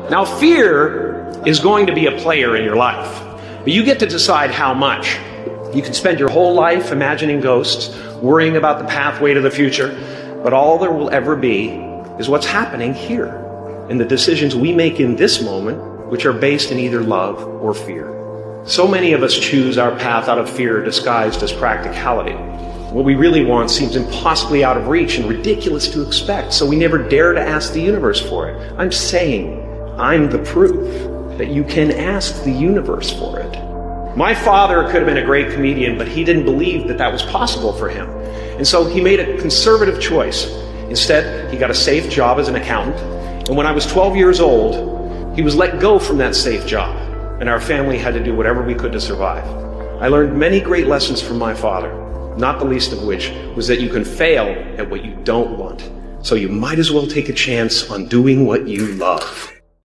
Now, fear is going to be a player in your life, but you get to decide how much. You can spend your whole life imagining ghosts, worrying about the pathway to the future, but all there will ever be is what's happening here, and the decisions we make in this moment, which are based in either love or fear. So many of us choose our path out of fear disguised as practicality. What we really want seems impossibly out of reach and ridiculous to expect, so we never dare to ask the universe for it. I'm saying I'm the proof that you can ask the universe for it. My father could have been a great comedian, but he didn't believe that that was possible for him. And so he made a conservative choice. Instead, he got a safe job as an accountant. And when I was 12 years old, he was let go from that safe job. And our family had to do whatever we could to survive. I learned many great lessons from my father, not the least of which was that you can fail at what you don't want. So you might as well take a chance on doing what you love.